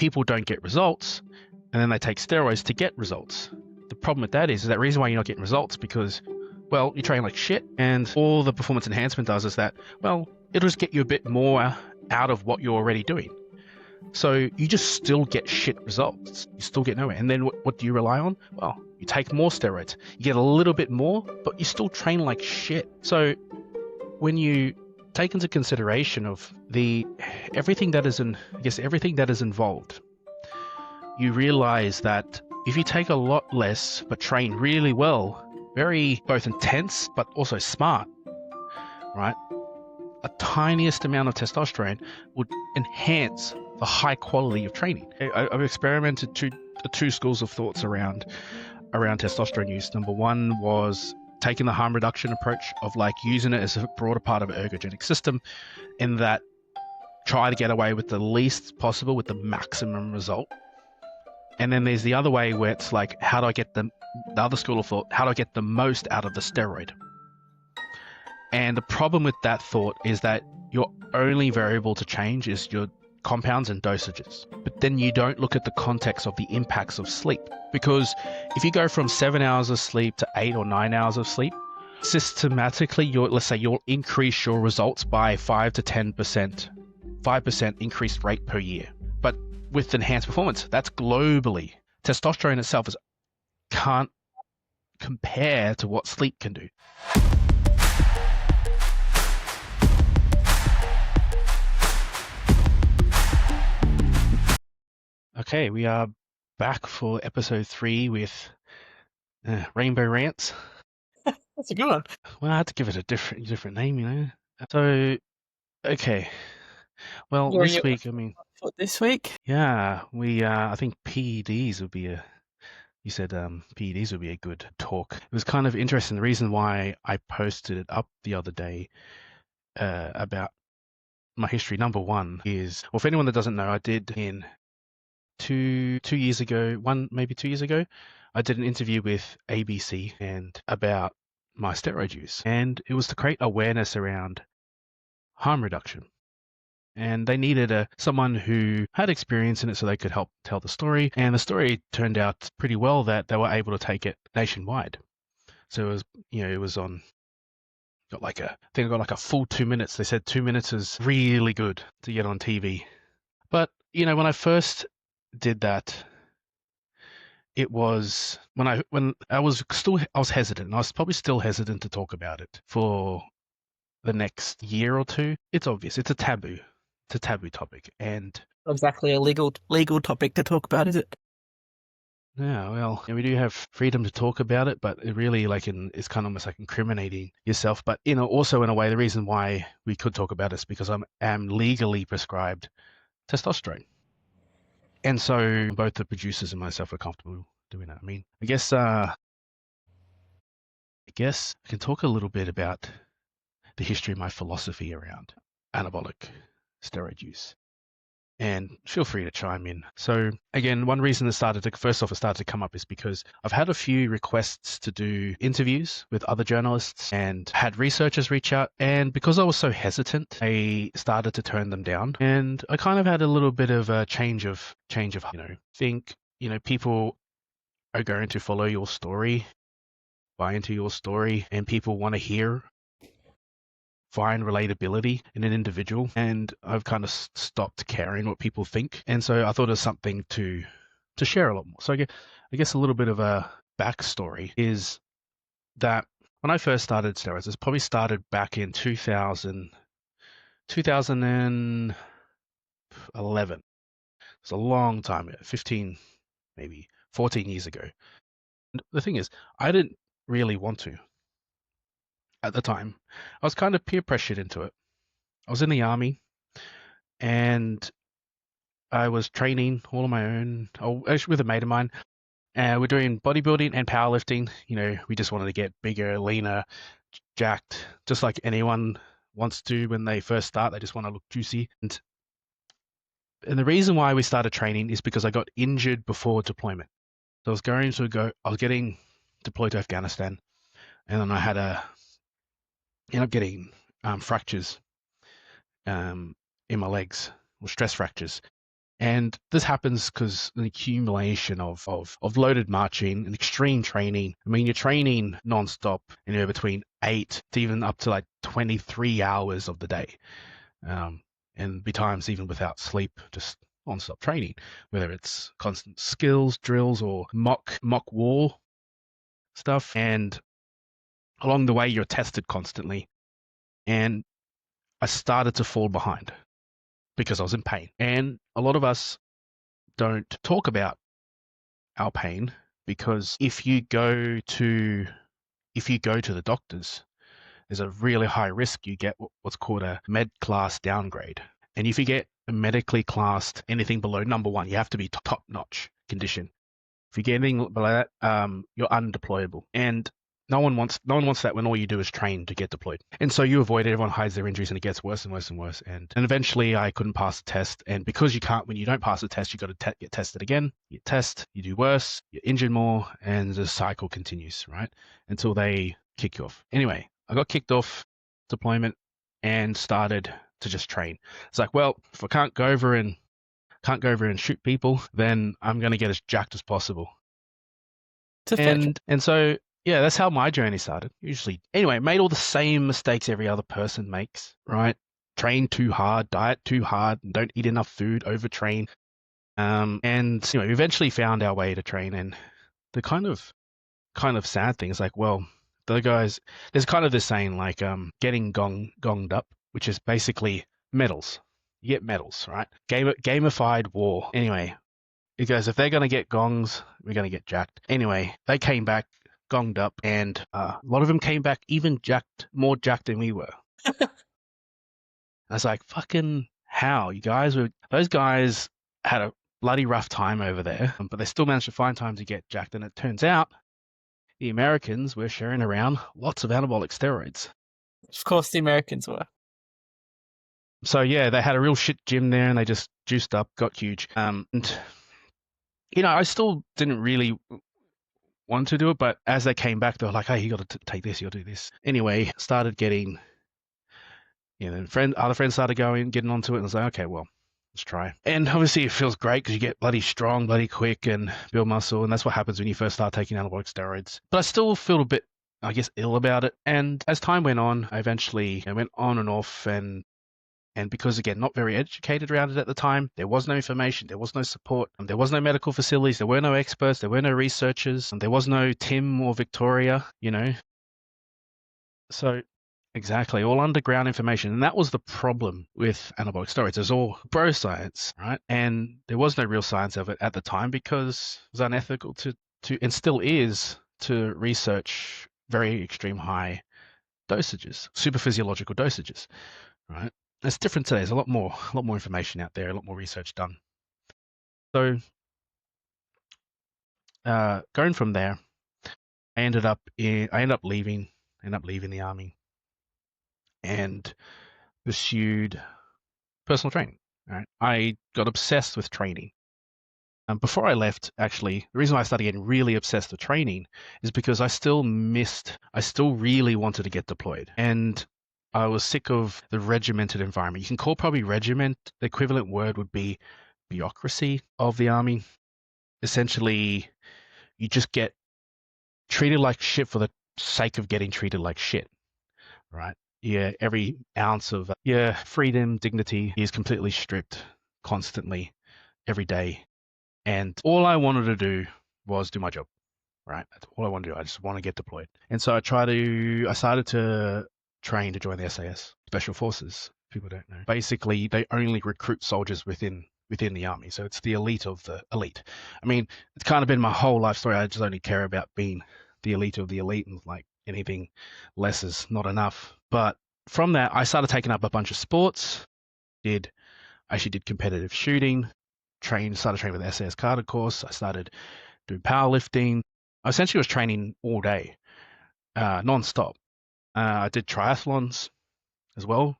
people don't get results, and then they take steroids to get results. The problem with that is that reason why you're not getting results because, well, you train like shit, and all the performance enhancement does is that, well, it'll just get you a bit more out of what you're already doing. So you just still get shit results. You still get nowhere. And then what do you rely on? Well, you take more steroids. You get a little bit more, but you still train like shit. So when you take into consideration of everything that is involved, you realize that if you take a lot less but train really well, very both intense but also smart, right? A tiniest amount of testosterone would enhance the high quality of training. I've experimented two schools of thoughts around testosterone use. Number one was taking the harm reduction approach of like using it as a broader part of an ergogenic system, in that try to get away with the least possible with the maximum result. And then there's the other way where it's like, how do I get the other school of thought, how do I get the most out of the steroid? And the problem with that thought is that your only variable to change is your compounds and dosages. But then you don't look at the context of the impacts of sleep. Because if you go from 7 hours of sleep to 8 or 9 hours of sleep, systematically, you'll increase your results by 5 to 10%, 5% increased rate per year. But with enhanced performance, that's globally. Testosterone itself can't compare to what sleep can do. Okay, we are back for episode 3 with Rainbow Rants. That's a good one. Well, I had to give it a different name, you know. So, okay. Well, this week, this week? Yeah, I think PEDs would be you said PEDs would be a good talk. It was kind of interesting. The reason why I posted it up the other day about my history, number one, is, well, for anyone that doesn't know, I did in two years ago, maybe 2 years ago, I did an interview with ABC and about my steroid use, and it was to create awareness around harm reduction. And they needed someone who had experience in it so they could help tell the story. And the story turned out pretty well, that they were able to take it nationwide. So it was, it was on, I got like a full 2 minutes. They said 2 minutes is really good to get on TV. But, when I first did that, it was when I was hesitant. I was probably still hesitant to talk about it for the next year or two. It's obvious. It's a taboo. It's a taboo topic, and exactly a legal topic to talk about, is it? Yeah, well, we do have freedom to talk about it, but it really it's kind of almost like incriminating yourself. But also in a way, the reason why we could talk about it is because I am legally prescribed testosterone, and so both the producers and myself are comfortable doing that. I mean, I guess I can talk a little bit about the history of my philosophy around anabolic steroid use, and feel free to chime in. So again, one reason it started to come up is because I've had a few requests to do interviews with other journalists and had researchers reach out, and because I was so hesitant, I started to turn them down, and I kind of had a little bit of a change of think people are going to follow your story, buy into your story, and people want to find relatability in an individual, and I've kind of stopped caring what people think, and so I thought it was something to share a lot more. So I guess a little bit of a backstory is that when I first started steroids, it probably started back in 2011. It's a long time ago, 15, maybe 14 years ago. And the thing is, I didn't really want to. At the time, I was kind of peer pressured into it. I was in the army, and I was training all on my own, actually with a mate of mine. We're doing bodybuilding and powerlifting. We just wanted to get bigger, leaner, jacked, just like anyone wants to when they first start. They just want to look juicy. And the reason why we started training is because I got injured before deployment. So I was getting deployed to Afghanistan, and then I ended up getting fractures in my legs, or stress fractures. And this happens because an accumulation of loaded marching and extreme training. I mean, you're training nonstop, between 8 to even up to like 23 hours of the day. And be times even without sleep, just non-stop training, whether it's constant skills, drills, or mock war stuff. And along the way, you're tested constantly. And I started to fall behind because I was in pain. And a lot of us don't talk about our pain because if you go to the doctors, there's a really high risk you get what's called a med class downgrade. And if you get medically classed anything below number 1, you have to be top notch condition. If you get anything below that, you're undeployable. And no one wants that when all you do is train to get deployed. And so you avoid it. Everyone hides their injuries, and it gets worse and worse and worse. And eventually, I couldn't pass the test. And because when you don't pass the test, you got to get tested again. You test, you do worse, you're injured more, and the cycle continues, right? Until they kick you off. Anyway, I got kicked off deployment and started to just train. It's like, well, if I can't go over and shoot people, then I'm going to get as jacked as possible. And so, yeah, that's how my journey started. Usually, anyway, made all the same mistakes every other person makes, right? Train too hard, diet too hard, don't eat enough food, overtrain. And eventually found our way to train. And the kind of sad thing is like, well, the guys, there's kind of this saying like, getting gonged up, which is basically medals. You get medals, right? Gamified war. Anyway, it goes, if they're going to get gongs, we're going to get jacked. Anyway, they came back gonged up, and a lot of them came back even more jacked than we were. I was like, fucking how? Those guys had a bloody rough time over there, but they still managed to find time to get jacked. And it turns out the Americans were sharing around lots of anabolic steroids. Of course, the Americans were. So yeah, they had a real shit gym there, and they just juiced up, got huge. And I still didn't really want to do it, but as they came back, they were like, "Hey, you got to take this, you got to do this." Anyway, started getting, other friends started getting onto it, and I was like, "Okay, well, let's try." And obviously, it feels great because you get bloody strong, bloody quick, and build muscle, and that's what happens when you first start taking anabolic steroids. But I still feel a bit, I guess, ill about it. And as time went on, I eventually went on and off, and because, again, not very educated around it at the time, there was no information, there was no support, there was no medical facilities, there were no experts, there were no researchers, there was no Tim or Victoria, So, exactly, all underground information. And that was the problem with anabolic steroids. It was all bro science, right? And there was no real science of it at the time because it was unethical to and still is, to research very extreme high dosages, super physiological dosages, right? It's different today. There's a lot more information out there, a lot more research done. So, going from there, I ended up leaving the army and pursued personal training. Right? I got obsessed with training. Before I left, actually, the reason why I started getting really obsessed with training is because I still really wanted to get deployed. And I was sick of the regimented environment. You can call probably regiment, the equivalent word would be bureaucracy of the army. Essentially, you just get treated like shit for the sake of getting treated like shit, right? Yeah, every ounce of your freedom, dignity is completely stripped constantly, every day. And all I wanted to do was do my job, right? That's all I want to do. I just want to get deployed. And so I started to train to join the SAS, Special Forces. People don't know. Basically, they only recruit soldiers within the army. So it's the elite of the elite. I mean, it's kind of been my whole life story. I just only care about being the elite of the elite, and like anything less is not enough. But from that, I started taking up a bunch of sports. Actually did competitive shooting, started training with the SAS Carter course. I started doing powerlifting. I essentially was training all day, non-stop. I did triathlons as well.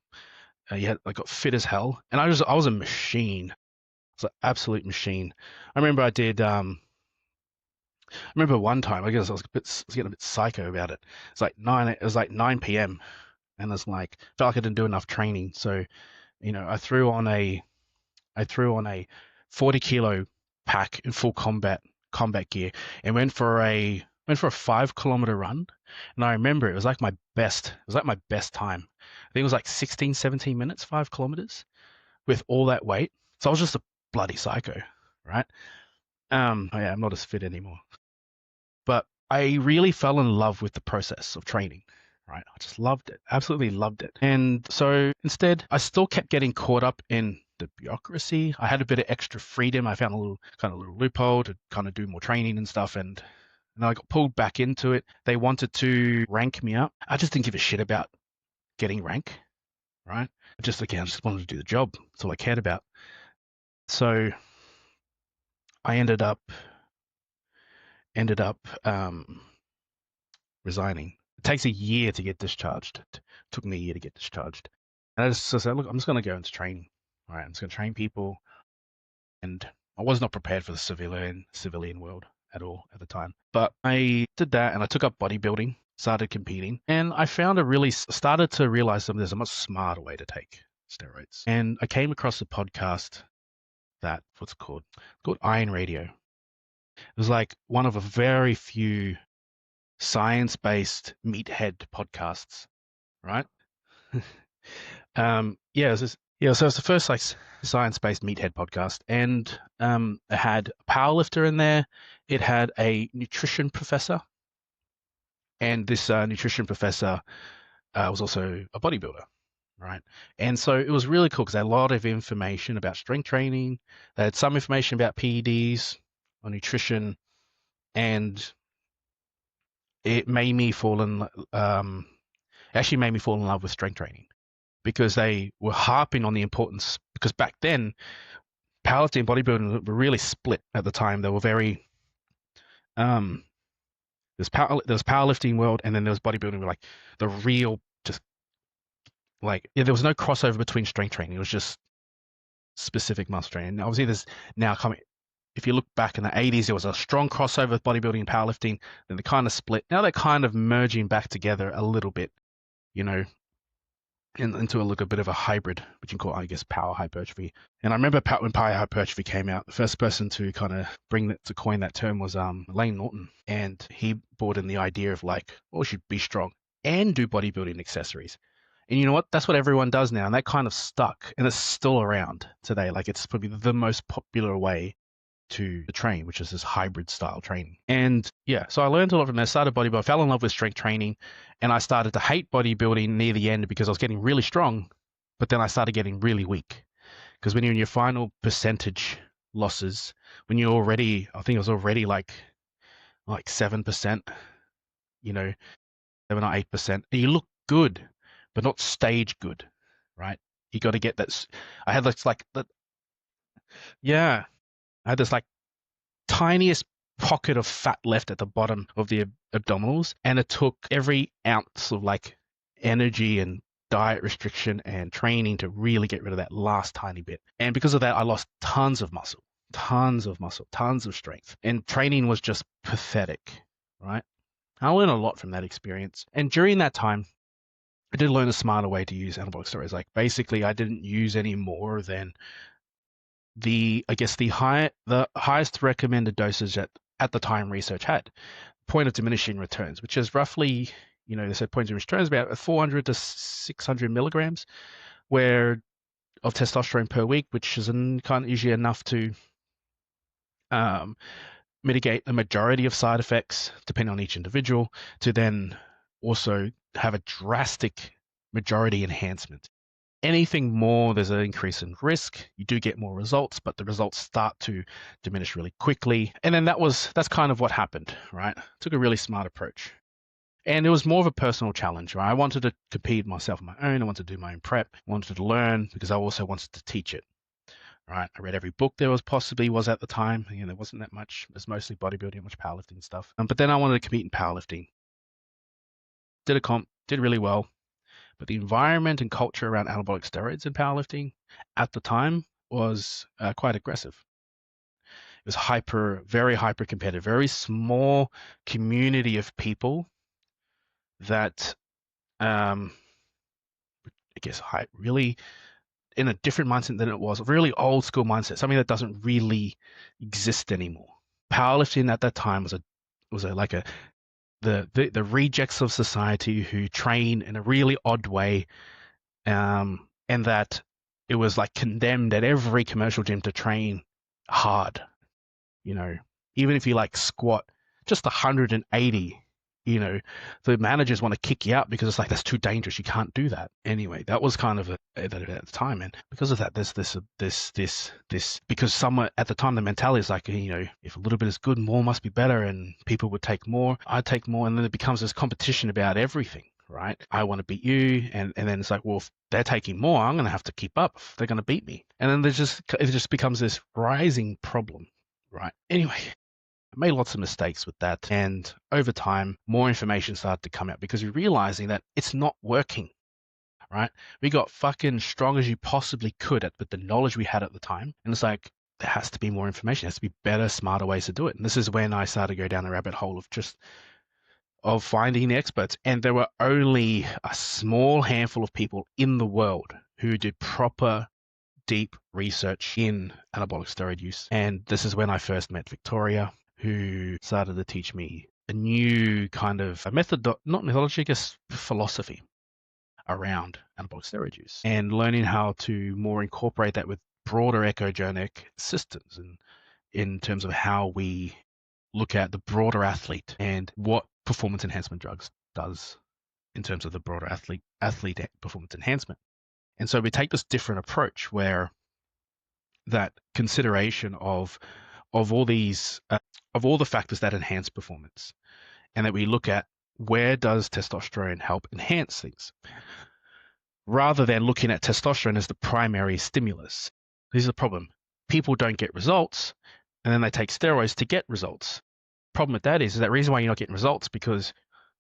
I got fit as hell, and I was a machine. I was an absolute machine. I remember one time, I guess I was getting a bit psycho about it. It was like 9 p.m. and it's like, felt like I didn't do enough training. So, I threw on a 40-kilo pack in full combat gear, and went for a 5-kilometer run. And I remember it was like my best time. I think it was like 16, 17 minutes, 5 kilometers with all that weight. So I was just a bloody psycho, right? Oh yeah, I'm not as fit anymore. But I really fell in love with the process of training, right? I just loved it, absolutely loved it. And so instead, I still kept getting caught up in the bureaucracy. I had a bit of extra freedom. I found a little loophole to kind of do more training and stuff, and I got pulled back into it. They wanted to rank me up. I just didn't give a shit about getting rank, right? I just wanted to do the job. That's all I cared about. So I ended up resigning. It takes a year to get discharged. It took me a year to get discharged. And I just said, look, I'm just going to go into training. All right, I'm just going to train people. And I was not prepared for the civilian world at all at the time. But I did that, and I took up bodybuilding, started competing, and I started to realize that there's a much smarter way to take steroids. And I came across a podcast what's it called? It's called Iron Radio. It was like one of a very few science-based meathead podcasts, right? So it's the first like science-based meathead podcast, and it had a powerlifter in there. It had a nutrition professor, and this nutrition professor was also a bodybuilder, right? And so it was really cool because they had a lot of information about strength training. They had some information about PEDs, on nutrition, and it made me actually made me fall in love with strength training, because they were harping on the importance, because back then powerlifting and bodybuilding were really split at the time. They were very there's powerlifting world, and then there was bodybuilding, like the real, just like, there was no crossover between strength training. It was just specific muscle training. And obviously there's now coming, if you look back in the 80s, there was a strong crossover with bodybuilding and powerlifting, then they kind of split. Now they're kind of merging back together a little bit, into a little bit of a hybrid, which you can call, I guess, power hypertrophy. And I remember when power hypertrophy came out, the first person to kind of coin that term was Lane Norton, and he brought in the idea of like, well, you should be strong and do bodybuilding accessories. And you know what? That's what everyone does now, and that kind of stuck, and it's still around today. Like, it's probably the most popular way to train, which is this hybrid style training. And yeah, so I learned a lot from there. I started bodybuilding, I fell in love with strength training, and I started to hate bodybuilding near the end because I was getting really strong, but then I started getting really weak. Because when you're in your final percentage losses, when you're already, I think it was already like 7%, 7 or 8%, and you look good, but not stage good, right? You got to get that. I had this like that. Yeah, I had this like tiniest pocket of fat left at the bottom of the abdominals, and it took every ounce of like energy and diet restriction and training to really get rid of that last tiny bit. And because of that, I lost tons of muscle, tons of strength, and training was just pathetic, right? I learned a lot from that experience. And during that time, I did learn a smarter way to use anabolic steroids. Like, basically, I didn't use any more than the highest recommended dosage at the time research had, point of diminishing returns, which is roughly, they said point of diminishing returns about 400 to 600 milligrams of testosterone per week, which is kind of usually enough to mitigate the majority of side effects, depending on each individual, to then also have a drastic majority enhancement. Anything more, there's an increase in risk. You do get more results, but the results start to diminish really quickly. And then that's kind of what happened, right? Took a really smart approach. And it was more of a personal challenge, right? I wanted to compete myself on my own. I wanted to do my own prep. I wanted to learn, because I also wanted to teach it, right? I read every book there was at the time. There wasn't that much. It was mostly bodybuilding, much powerlifting stuff. But then I wanted to compete in powerlifting. Did a comp, did really well. But the environment and culture around anabolic steroids in powerlifting at the time was quite aggressive. It was very hyper competitive, very small community of people that, I guess, really in a different mindset than it was, a really old school mindset, something that doesn't really exist anymore. Powerlifting at that time was the rejects of society who train in a really odd way, and that it was like condemned at every commercial gym to train hard. Even if you like squat just 180, the managers want to kick you out because it's like, that's too dangerous. You can't do that. Anyway, that was kind of at the time. And because of that, there's this, because somewhere at the time, the mentality is like, if a little bit is good, more must be better. And people would take more, I'd take more. And then it becomes this competition about everything, right? I want to beat you. And then it's like, well, if they're taking more, I'm going to have to keep up. They're going to beat me. And then it just becomes this rising problem, right? Anyway, I made lots of mistakes with that. And over time, more information started to come out because we're realizing that it's not working, right? We got fucking strong as you possibly could with the knowledge we had at the time. And it's like, there has to be more information. There has to be better, smarter ways to do it. And this is when I started to go down the rabbit hole of finding the experts. And there were only a small handful of people in the world who did proper deep research in anabolic steroid use. And this is when I first met Victoria, who started to teach me a new kind of not methodology, I guess philosophy around anabolic steroid use, and learning how to more incorporate that with broader echogenic systems, and in terms of how we look at the broader athlete and what performance enhancement drugs does in terms of the broader athlete performance enhancement. And so we take this different approach where that consideration of all these of all the factors that enhance performance, and that we look at where does testosterone help enhance things, rather than looking at testosterone as the primary stimulus. This is the problem. People don't get results, and then they take steroids to get results. Problem with that is that reason why you're not getting results because,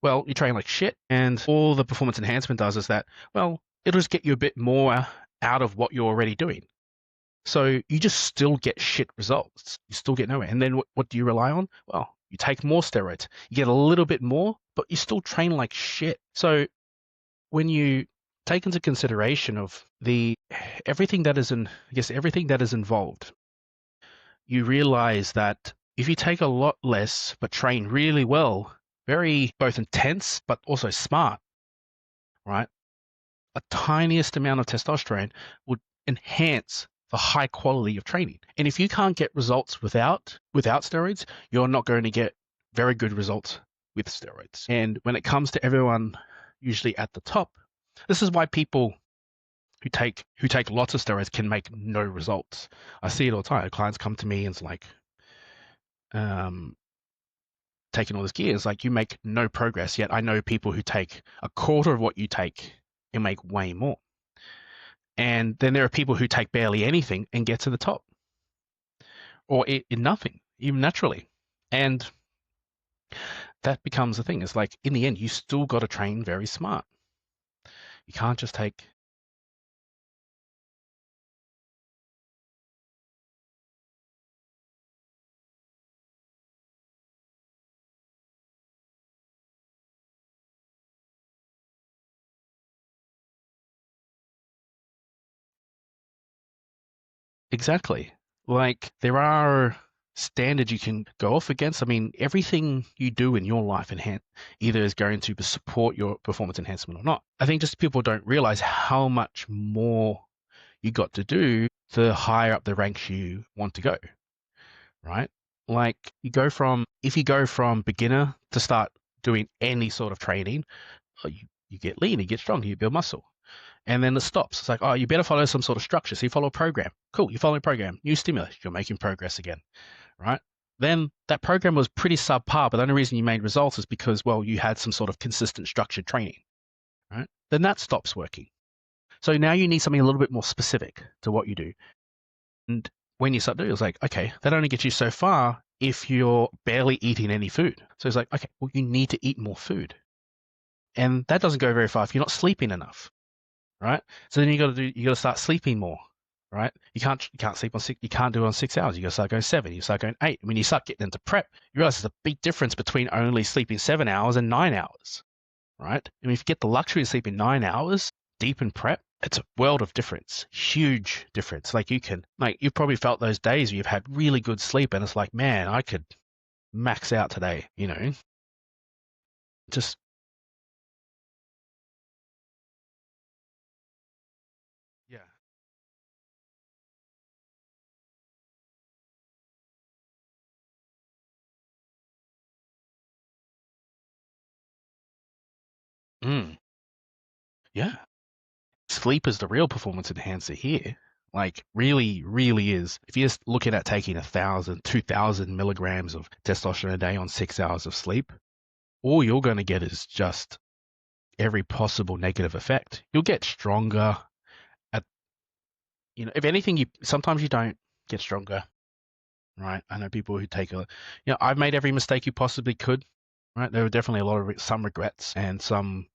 well, you train like shit, and all the performance enhancement does is that, well, it'll just get you a bit more out of what you're already doing. So you just still get shit results. You still get nowhere. And then what do you rely on? Well, you take more steroids. You get a little bit more, but you still train like shit. So when you take into consideration of everything that is involved, you realize that if you take a lot less but train really well, very both intense but also smart, right? A tiniest amount of testosterone would enhance the high quality of training. And if you can't get results without steroids, you're not going to get very good results with steroids. And when it comes to everyone usually at the top, this is why people who take lots of steroids can make no results. I see it all the time. Clients come to me and it's like, taking all this gear, it's like, you make no progress, yet I know people who take a quarter of what you take and make way more. And then there are people who take barely anything and get to the top, or in nothing, even naturally. And that becomes the thing. It's like, in the end, you still got to train very smart. You can't just take... Exactly. Like, there are standards you can go off against. I mean, everything you do in your life either is going to support your performance enhancement or not. I think just people don't realize how much more you got to do the higher up the ranks you want to go, right? Like, if you go from beginner to start doing any sort of training, you get lean, you get strong, you build muscle. And then it stops. It's like, oh, you better follow some sort of structure. So you follow a program. Cool, you follow a program. New stimulus. You're making progress again, right? Then that program was pretty subpar, but the only reason you made results is because, well, you had some sort of consistent structured training, right? Then that stops working. So now you need something a little bit more specific to what you do. And when you start doing it, it's like, okay, that only gets you so far if you're barely eating any food. So it's like, okay, well, you need to eat more food. And that doesn't go very far if you're not sleeping enough. Right, so then you got to start sleeping more, right? You can't sleep on 6. You can't do it on 6 hours. You got to start going 7. You start going 8. When you start getting into prep, you realize there's a big difference between only sleeping 7 hours and 9 hours, right? I mean, if you get the luxury of sleeping 9 hours deep in prep, it's a world of difference, huge difference. Like you've probably felt those days where you've had really good sleep and it's like, man, I could max out today, just, yeah. Mm, yeah. Sleep is the real performance enhancer here. Like really, really is. If you're just looking at taking 1,000, 2,000 milligrams of testosterone a day on 6 hours of sleep, all you're going to get is just every possible negative effect. You'll get stronger at, if anything, sometimes you don't get stronger, right? I know people who take I've made every mistake you possibly could, right? There were definitely a lot of some regrets and some,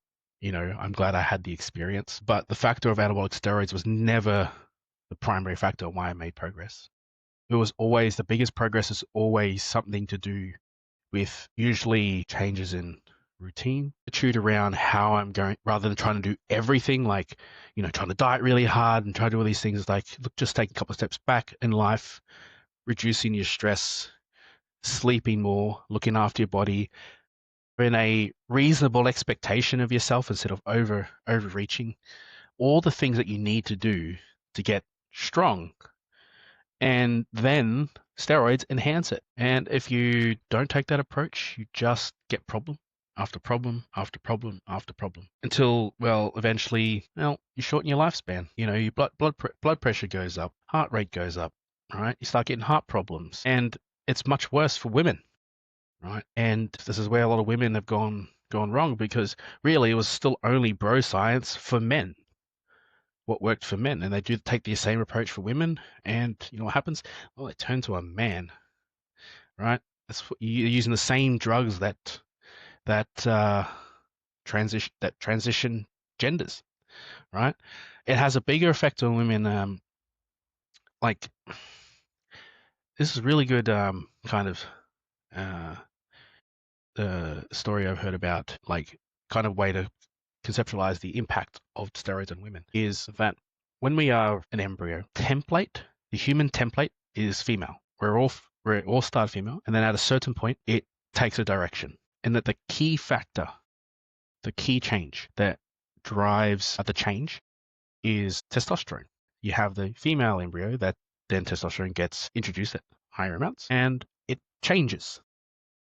I'm glad I had the experience, but the factor of anabolic steroids was never the primary factor why I made progress. It was always the biggest progress is always something to do with usually changes in routine, attitude around how I'm going, rather than trying to do everything, like, trying to diet really hard and try to do all these things. Like, look, just take a couple of steps back in life, reducing your stress, sleeping more, looking after your body, in a reasonable expectation of yourself instead of overreaching. All the things that you need to do to get strong, and then steroids enhance it. And if you don't take that approach, you just get problem after problem after problem after problem until, well, eventually, well, you shorten your lifespan. Your blood pressure goes up, heart rate goes up, right? You start getting heart problems, and it's much worse for women, right? And this is where a lot of women have gone wrong, because really it was still only bro science for men, what worked for men, and they do take the same approach for women. And you know what happens? Well, they turn to a man, right? You're using the same drugs that transition genders, right? It has a bigger effect on women. Like, this is really good, kind of uh, the story I've heard about, like, kind of way to conceptualize the impact of steroids on women is that when we are an embryo, the human template is female. We're all start female, and then at a certain point, it takes a direction, and that the key factor, the key change that drives the change is testosterone. You have the female embryo that then testosterone gets introduced at higher amounts, and it changes.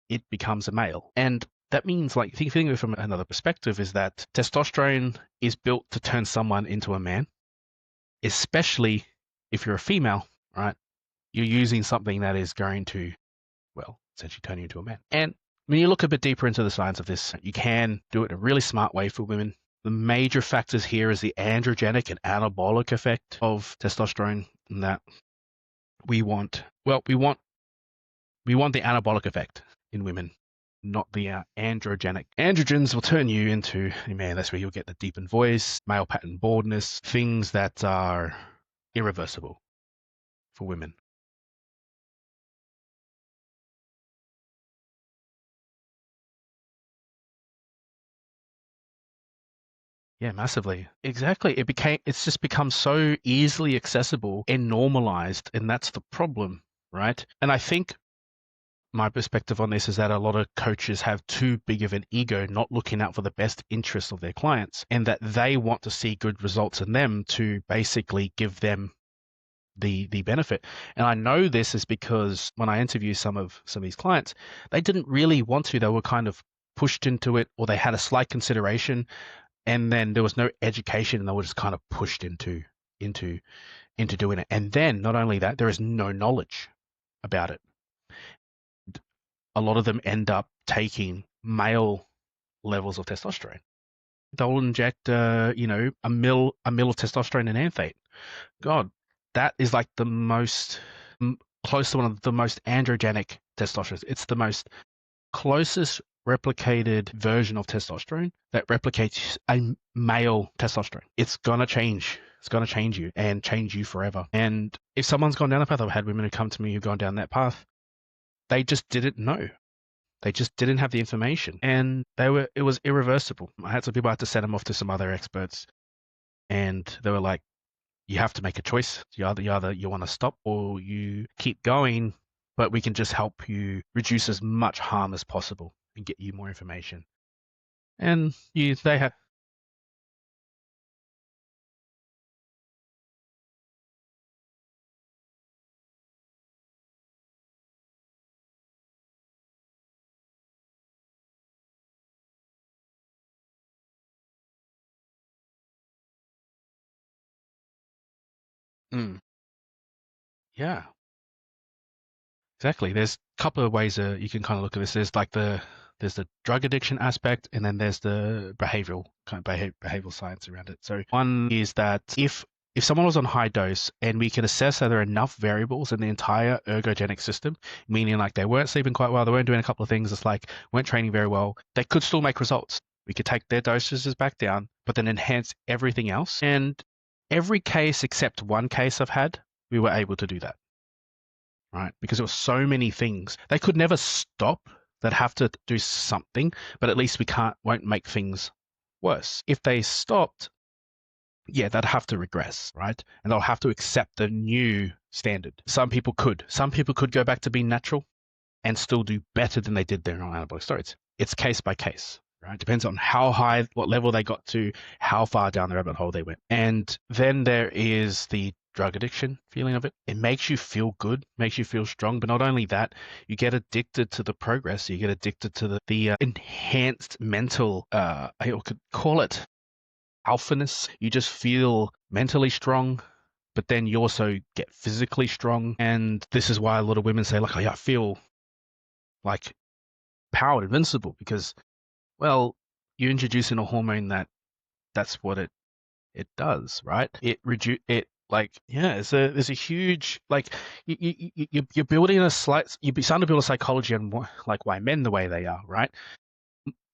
It becomes a male. And that means, like, thinking of it from another perspective, is that testosterone is built to turn someone into a man, especially if you're a female, right? You're using something that is going to, well, essentially turn you into a man. And when you look a bit deeper into the science of this, you can do it in a really smart way for women. The major factors here is the androgenic and anabolic effect of testosterone, and that we want, well, we want the anabolic effect in women, not the androgenic. Androgens will turn you into a man. That's where you'll get the deepened voice, male pattern baldness, things that are irreversible for women. Yeah, massively. Exactly. It's just become so easily accessible and normalized, and that's the problem, right? And I think my perspective on this is that a lot of coaches have too big of an ego, not looking out for the best interests of their clients, and that they want to see good results in them to basically give them the benefit. And I know this is because when I interview some of these clients, they didn't really want to. They were kind of pushed into it, or they had a slight consideration, and then there was no education, and they were just kind of pushed into into doing it. And then not only that, there is no knowledge about it. A lot of them end up taking male levels of testosterone. They'll inject, a mil of testosterone and anthate. God, that is like the most close to one of the most androgenic testosterone. It's the most closest replicated version of testosterone that replicates a male testosterone. It's gonna change. It's gonna change you and change you forever. And if someone's gone down that path, I've had women who come to me who've gone down that path, they just didn't know. They just didn't have the information, and it was irreversible. I had some people, I had to send them off to some other experts. And they were like, you have to make a choice. You either you want to stop or you keep going, but we can just help you reduce as much harm as possible and get you more information. And they have. Mm, yeah, exactly. There's a couple of ways you can kind of look at this. There's the drug addiction aspect, and then there's the behavioral kind of behavioral science around it. So one is that if someone was on high dose and we can assess that there are enough variables in the entire ergogenic system, meaning like they weren't sleeping quite well, they weren't doing a couple of things, it's like weren't training very well, they could still make results. We could take their dosages back down, but then enhance everything else. And every case except one case I've had, we were able to do that, right? Because there were so many things. They could never stop. They'd have to do something, but at least won't make things worse. If they stopped, yeah, they'd have to regress, right? And they'll have to accept the new standard. Some people could. Some people could go back to being natural and still do better than they did there on anabolic steroids. It's case by case, right? Depends on how high, what level they got to, how far down the rabbit hole they went. And then there is the drug addiction feeling of it. It makes you feel good, makes you feel strong, but not only that, you get addicted to the progress. You get addicted to the enhanced mental, I could call it alphaness. You just feel mentally strong, but then you also get physically strong. And this is why a lot of women say, like, oh, yeah, I feel like powered, invincible, because, well, you're introducing a hormone that's what it does, right? It like, yeah, there's a huge, like, you're building you're starting to build a psychology on like why men the way they are, right?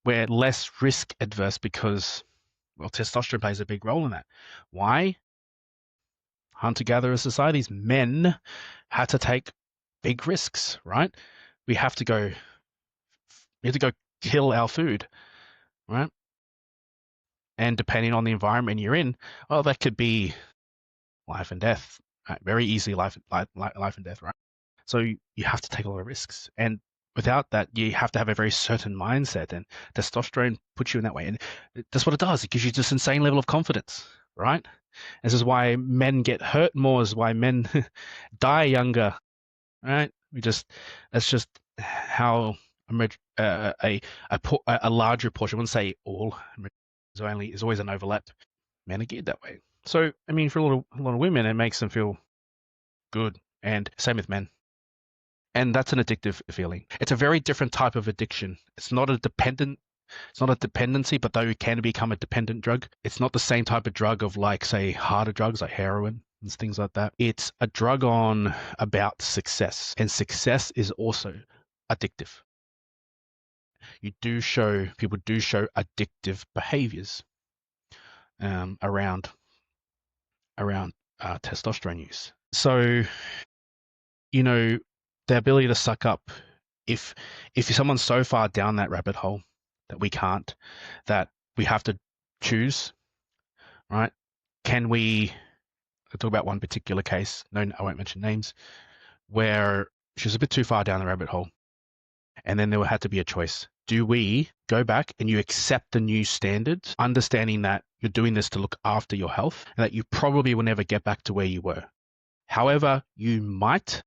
We're less risk adverse because, well, testosterone plays a big role in that. Why? Hunter-gatherer societies, men had to take big risks, right? We have to go we have to go kill our food, right? And depending on the environment you're in, well, that could be life and death, right? Very easily life and death, right? So you have to take a lot of risks. And without that, you have to have a very certain mindset. And testosterone puts you in that way. And that's what it does. It gives you this insane level of confidence, right? This is why men get hurt more, is why men die younger, right? That's just how a larger portion, I wouldn't say all, is always an overlap. Men are geared that way. So, I mean, for a lot of women, it makes them feel good, and same with men. And that's an addictive feeling. It's a very different type of addiction. It's not a dependency, but though it can become a dependent drug, it's not the same type of drug of, like, say, harder drugs like heroin and things like that. It's a drug about success, and success is also addictive. People do show addictive behaviors around testosterone use. So, you know, the ability to suck up, if someone's so far down that rabbit hole that that we have to choose, right? I'll talk about one particular case. No, I won't mention names, where she was a bit too far down the rabbit hole, and then there had to be a choice. Do we go back and you accept the new standards, understanding that you're doing this to look after your health and that you probably will never get back to where you were? However, you might,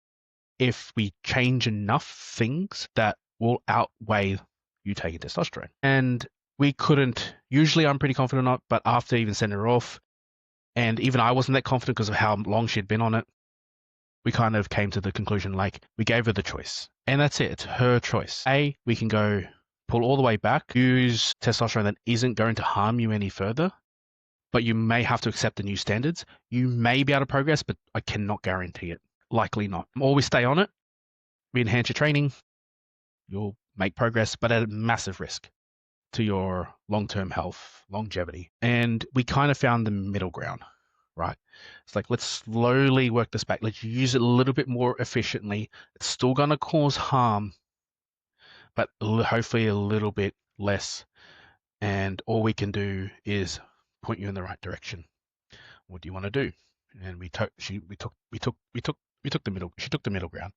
if we change enough things that will outweigh you taking testosterone. And we couldn't, usually I'm pretty confident not, but after even sending her off, and even I wasn't that confident because of how long she'd been on it, we kind of came to the conclusion, like, we gave her the choice. And that's it. It's her choice. We can go pull all the way back, use testosterone that isn't going to harm you any further, but you may have to accept the new standards. You may be able to progress, but I cannot guarantee it. Likely not. Always stay on it. We enhance your training. You'll make progress, but at a massive risk to your long-term health, longevity. And we kind of found the middle ground, right? It's like, let's slowly work this back. Let's use it a little bit more efficiently. It's still going to cause harm, but hopefully a little bit less. And all we can do is point you in the right direction. what do you want to do? And we took the middle. She took the middle ground,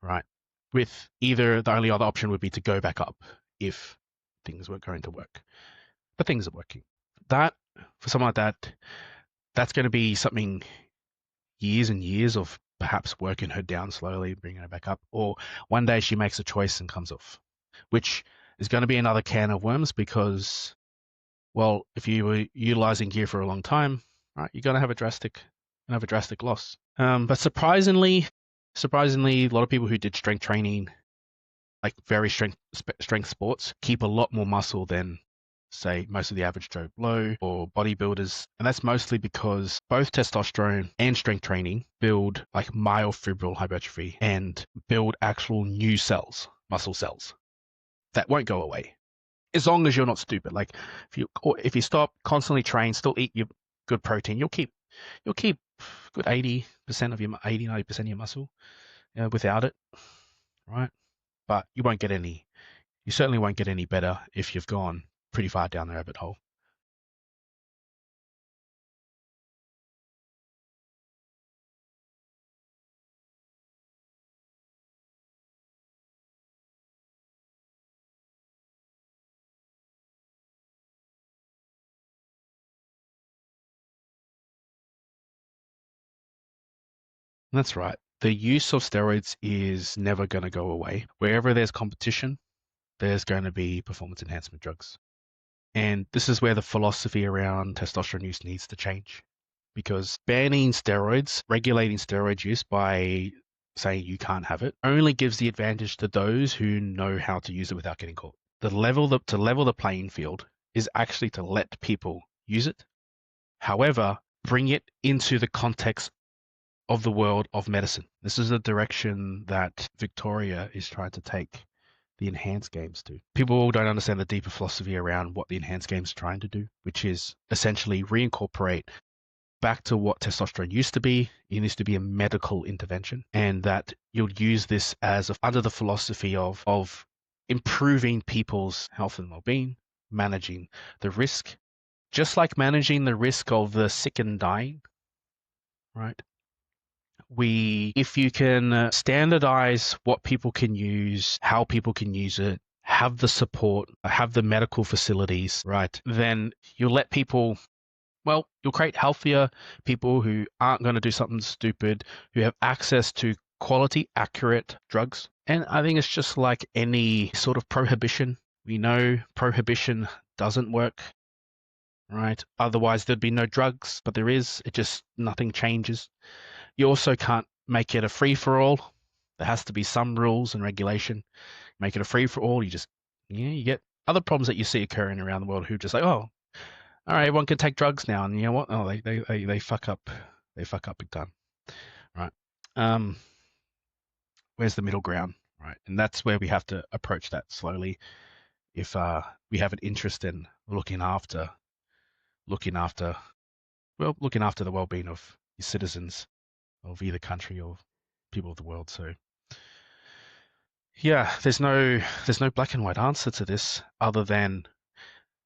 right? With either the only other option would be to go back up if things weren't going to work, but things are working. That for someone like that, that's going to be something years and years of perhaps working her down slowly, bringing her back up, or one day she makes a choice and comes off, which is going to be another can of worms because, well, if you were utilizing gear for a long time, right, you're going to have a drastic loss. But surprisingly, a lot of people who did strength training, like very strength sports, keep a lot more muscle than, say, most of the average Joe Blow or bodybuilders. And that's mostly because both testosterone and strength training build like myofibril hypertrophy and build actual new cells, muscle cells that won't go away as long as you're not stupid. Like if you stop, constantly train, still eat your good protein, you'll keep good 80% of your 90% of your muscle without it, right? But you certainly won't get any better if you've gone pretty far down the rabbit hole. That's right. The use of steroids is never going to go away. Wherever there's competition, there's going to be performance enhancement drugs. And this is where the philosophy around testosterone use needs to change. Because banning steroids, regulating steroid use by saying you can't have it, only gives the advantage to those who know how to use it without getting caught. To level the playing field is actually to let people use it. However, bring it into the context of the world of medicine. This is the direction that Victoria is trying to take the enhanced games to. People don't understand the deeper philosophy around what the enhanced games are trying to do, which is essentially reincorporate back to what testosterone used to be. It used to be a medical intervention, and that you'll use this as under the philosophy of improving people's health and well-being, managing the risk, just like managing the risk of the sick and dying, right? If you can standardize what people can use, how people can use it, have the support, have the medical facilities, right, then you'll let people, well, you'll create healthier people who aren't going to do something stupid, who have access to quality, accurate drugs. And I think it's just like any sort of prohibition. We know prohibition doesn't work, right? Otherwise, there'd be no drugs, but there is. Nothing changes. You also can't make it a free-for-all. There has to be some rules and regulation. Make it a free-for-all, you get other problems that you see occurring around the world who just like, oh, all right, everyone can take drugs now, and you know what? Oh, they fuck up. They fuck up big time, right? Where's the middle ground, right? And that's where we have to approach that slowly. If we have an interest in looking after the well-being of your citizens of either country or people of the world. So yeah, there's no black and white answer to this other than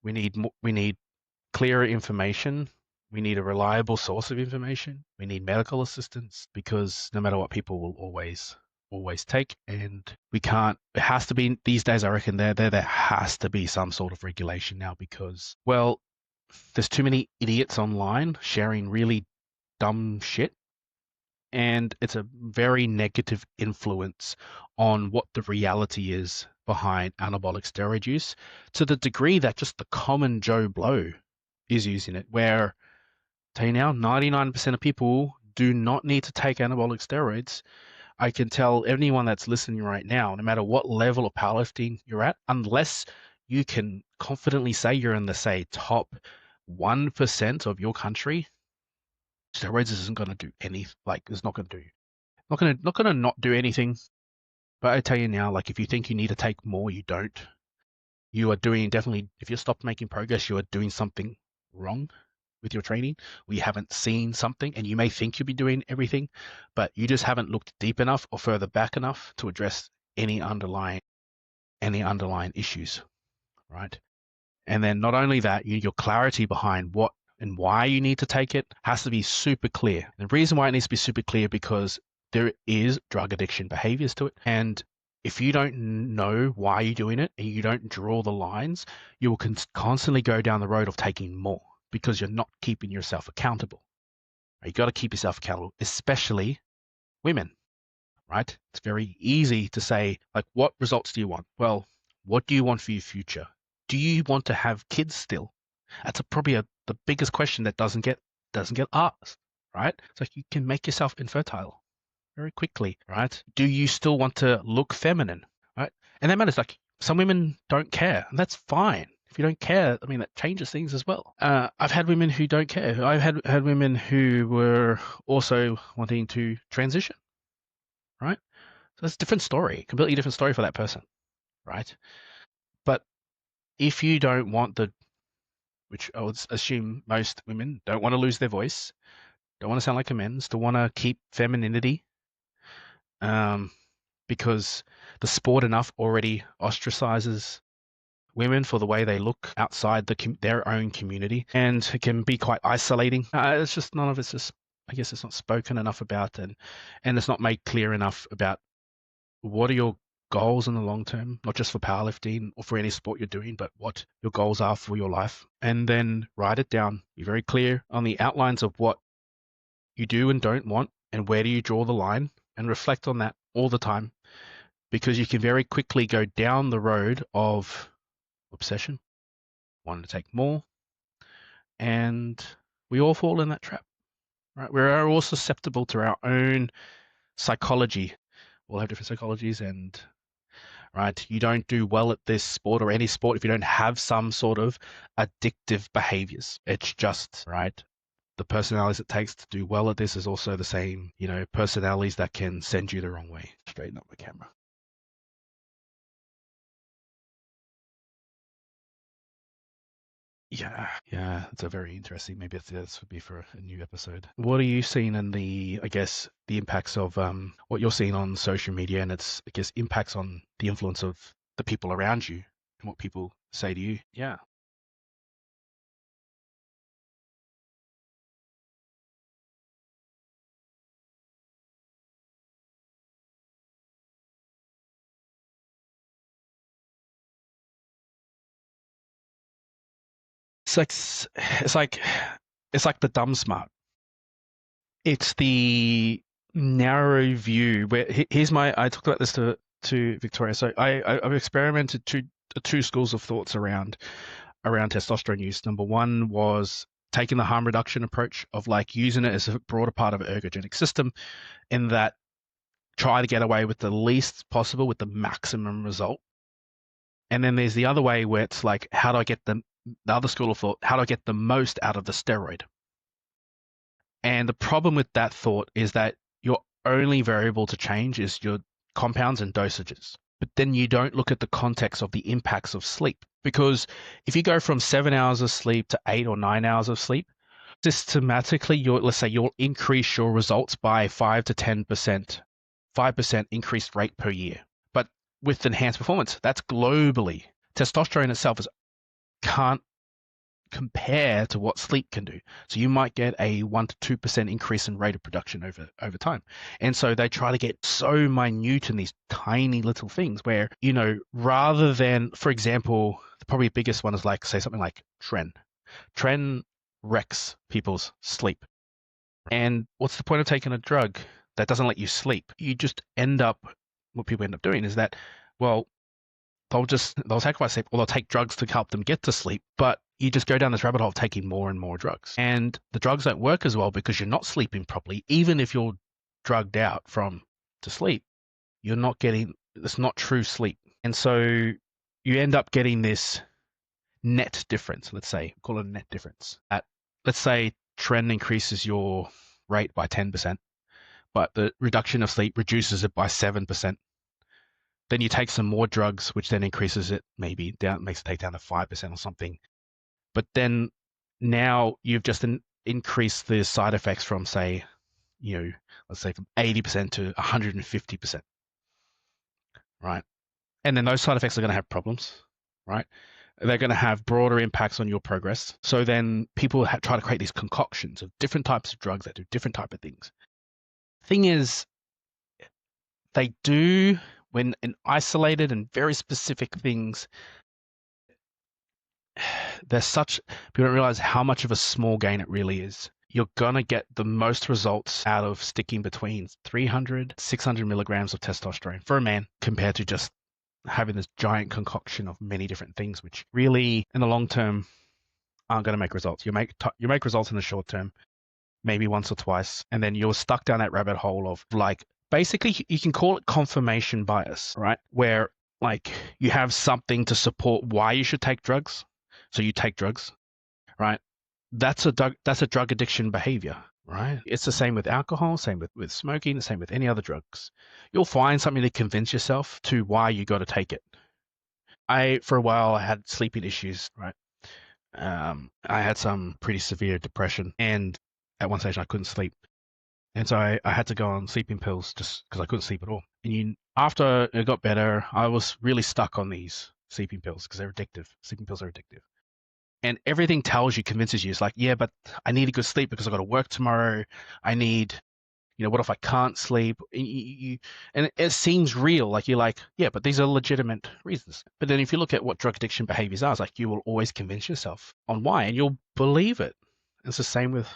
we need clearer information. We need a reliable source of information. We need medical assistance because no matter what, people will always take, and we can't. It has to be these days. I reckon there has to be some sort of regulation now because, well, there's too many idiots online sharing really dumb shit, and it's a very negative influence on what the reality is behind anabolic steroid use, to the degree that just the common Joe Blow is using it, where, tell you now, 99% of people do not need to take anabolic steroids. I can tell anyone that's listening right now, no matter what level of powerlifting you're at, unless you can confidently say you're in the, say, top 1% of your country, steroids isn't going to do anything. Like, it's not going to do, not going to not do anything. But I tell you now, like, if you think you need to take more, you don't. You are doing, definitely, if you stop making progress, you are doing something wrong with your training, or you haven't seen something, and you may think you'll be doing everything, but you just haven't looked deep enough or further back enough to address any underlying issues, right? And then not only that, your clarity behind what and why you need to take it has to be super clear. And the reason why it needs to be super clear because there is drug addiction behaviors to it. And if you don't know why you're doing it and you don't draw the lines, you will constantly go down the road of taking more because you're not keeping yourself accountable. You got to keep yourself accountable, especially women, right? It's very easy to say, like, what results do you want? Well, what do you want for your future? Do you want to have kids still? That's probably the biggest question that doesn't get asked, right? It's like you can make yourself infertile very quickly, right? Do you still want to look feminine, right? And that matters. Like some women don't care, and that's fine. If you don't care, I mean, that changes things as well. I've had women who don't care. I've had women who were also wanting to transition, right? So it's a different story, completely different story for that person, right? But if you don't want which I would assume most women don't want to lose their voice, don't want to sound like a man, still want to keep femininity, because the sport enough already ostracizes women for the way they look outside their own community, and it can be quite isolating. It's just none of it's just, I guess, it's not spoken enough about, and it's not made clear enough about what are your goals in the long term, not just for powerlifting or for any sport you're doing, but what your goals are for your life. And then write it down. Be very clear on the outlines of what you do and don't want, and where do you draw the line, and reflect on that all the time, because you can very quickly go down the road of obsession, wanting to take more, and we all fall in that trap, right? We're all susceptible to our own psychology. We'll have different psychologies, and right, you don't do well at this sport or any sport if you don't have some sort of addictive behaviors. It's just, right, the personalities it takes to do well at this is also the same, personalities that can send you the wrong way. Straighten up the camera. Yeah, it's a very interesting. Maybe this would be for a new episode. What are you seeing in I guess, the impacts of what you're seeing on social media, and its, I guess, impacts on the influence of the people around you and what people say to you? Yeah. It's like it's like it's like the dumb smart. It's the narrow view where here's I talked about this to Victoria. So I've experimented two schools of thoughts around testosterone use. Number one was taking the harm reduction approach of like using it as a broader part of an ergogenic system, in that try to get away with the least possible with the maximum result. And then there's the other way where it's like, how do I get the other school of thought, how do I get the most out of the steroid? And the problem with that thought is that your only variable to change is your compounds and dosages. But then you don't look at the context of the impacts of sleep. Because if you go from 7 hours of sleep to 8 or 9 hours of sleep, systematically, let's say you'll increase your results by 5 to 10%, 5% increased rate per year. But with enhanced performance, that's globally. Testosterone itself can't compare to what sleep can do. So you might get a 1 to 2% increase in rate of production over time. And so they try to get so minute in these tiny little things where, rather than, for example, the probably biggest one is like, say, something like tren. Tren wrecks people's sleep. And what's the point of taking a drug that doesn't let you sleep? You just what people end up doing is that, well, they'll sacrifice sleep, or they'll take drugs to help them get to sleep, but you just go down this rabbit hole of taking more and more drugs. And the drugs don't work as well because you're not sleeping properly. Even if you're drugged out to sleep, you're not getting, it's not true sleep. And so you end up getting this net difference, let's say, call it a net difference. Let's say trend increases your rate by 10%, but the reduction of sleep reduces it by 7%. Then you take some more drugs, which then increases it maybe down, makes it take down to 5% or something. But then now you've just increased the side effects from, say, let's say from 80% to 150%, right? And then those side effects are going to have problems, right? They're going to have broader impacts on your progress. So then people try to create these concoctions of different types of drugs that do different type of things. Thing is, they do when in isolated and very specific things. There's such people don't realize how much of a small gain it really is. You're gonna get the most results out of sticking between 300, 600 milligrams of testosterone for a man compared to just having this giant concoction of many different things, which really, in the long term, aren't going to make results. You make results in the short term, maybe once or twice, and then you're stuck down that rabbit hole of like basically you can call it confirmation bias, right? Where like you have something to support why you should take drugs, so you take drugs, right? That's a drug addiction behavior, right? It's the same with alcohol, same with smoking, the same with any other drugs. You'll find something to convince yourself to why you got to take it. For a while, I had sleeping issues, right? I had some pretty severe depression, and at one stage I couldn't sleep, and so I had to go on sleeping pills just because I couldn't sleep at all. And after it got better, I was really stuck on these sleeping pills because they're addictive. Sleeping pills are addictive, and everything tells you, convinces you, it's like, yeah, but I need a good sleep because I got to work tomorrow. I need, what if I can't sleep? And it seems real. Like you're like, yeah, but these are legitimate reasons. But then if you look at what drug addiction behaviors are, it's like you will always convince yourself on why, and you'll believe it. It's the same with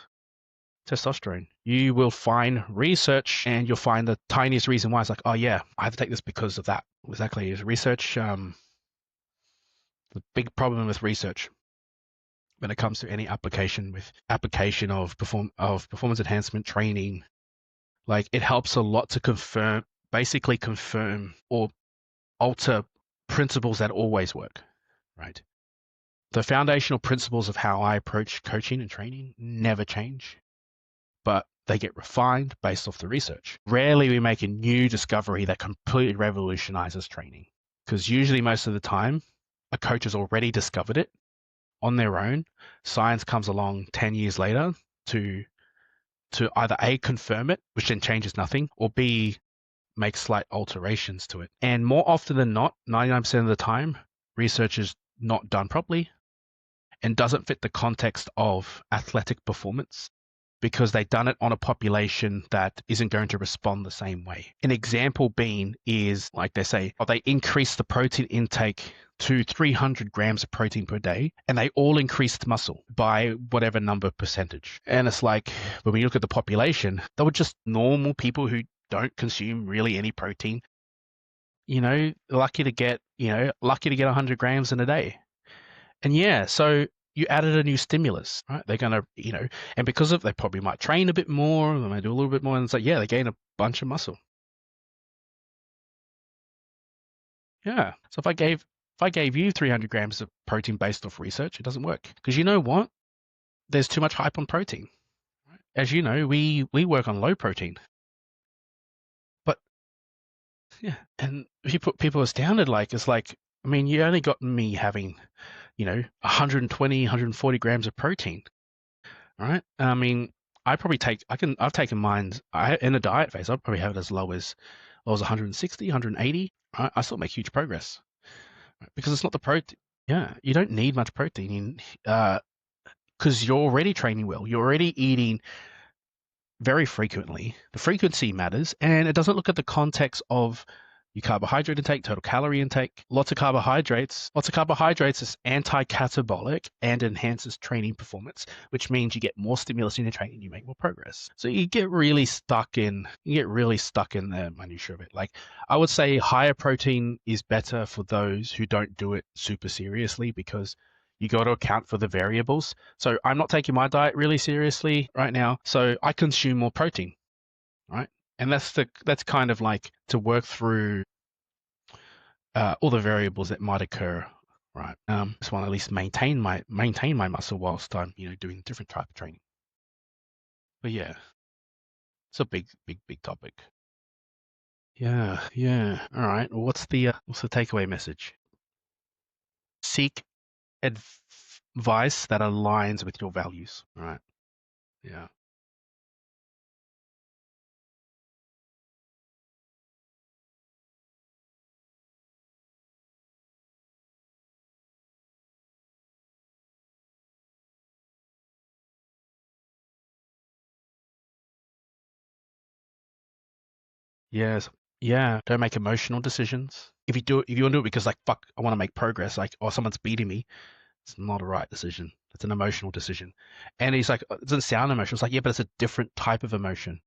testosterone. You will find research and you'll find the tiniest reason why. It's like, oh yeah, I have to take this because of that. Exactly. Is research, the big problem with research when it comes to any application of performance enhancement training. Like it helps a lot to basically confirm or alter principles that always work, right? The foundational principles of how I approach coaching and training never change, but they get refined based off the research. Rarely we make a new discovery that completely revolutionizes training, because usually most of the time a coach has already discovered it on their own. Science comes along 10 years later to either A, confirm it, which then changes nothing, or B, make slight alterations to it. And more often than not, 99% of the time, research is not done properly and doesn't fit the context of athletic performance because they've done it on a population that isn't going to respond the same way. An example being is, like they say, they increase the protein intake to 300 grams of protein per day, and they all increased muscle by whatever number percentage. And it's like, when we look at the population, they were just normal people who don't consume really any protein, lucky to get 100 grams in a day. And yeah, so you added a new stimulus, right? They're going to, and because of, they probably might train a bit more, they might do a little bit more. And it's like, yeah, they gain a bunch of muscle. Yeah. So if I gave you 300 grams of protein based off research, it doesn't work. Because you know what? There's too much hype on protein. As you know, we work on low protein. But yeah, and people are astounded. Like, it's like, I mean, you only got me having, 120, 140 grams of protein, right? I mean, I've taken mine in a diet phase. I'd probably have it as low as 160, 180. Right? I still make huge progress, right? Because it's not the protein. Yeah, you don't need much protein because you're already training well. You're already eating very frequently. The frequency matters, and it doesn't look at the context of your carbohydrate intake, total calorie intake. Lots of carbohydrates is anti-catabolic and enhances training performance, which means you get more stimulus in your training, you make more progress. So you get really stuck in the minutia of it. Like, I would say higher protein is better for those who don't do it super seriously, because you got to account for the variables. So I'm not taking my diet really seriously right now, so I consume more protein, right? And that's kind of like to work through all the variables that might occur, right? Just want to at least maintain my muscle whilst I'm doing different type of training. But yeah, it's a big topic. Yeah, yeah. All right. Well, what's the takeaway message? Seek advice that aligns with your values. All right. Yeah. Yes. Yeah. Don't make emotional decisions. If you do it, if you want to do it because like fuck, I want to make progress, like or someone's beating me, it's not a right decision. It's an emotional decision. And he's like, it doesn't sound emotional. It's like, yeah, but it's a different type of emotion.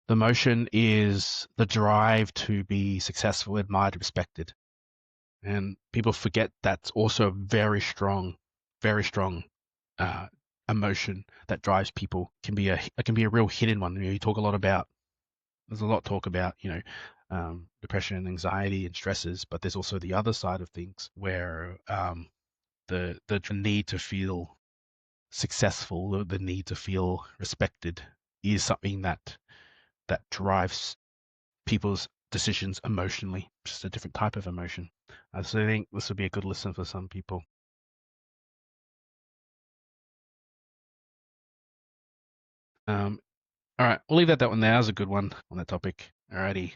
The emotion is the drive to be successful, admired, respected. And people forget that's also a very strong uh, emotion that drives people. It can be a real hidden one. You talk a lot about. There's a lot of talk about depression and anxiety and stresses, but there's also the other side of things where the need to feel successful, the need to feel respected, is something that drives people's decisions emotionally, just a different type of emotion. So I think this would be a good listen for some people. All right, we'll leave that one there. That was a good one on that topic. Alrighty.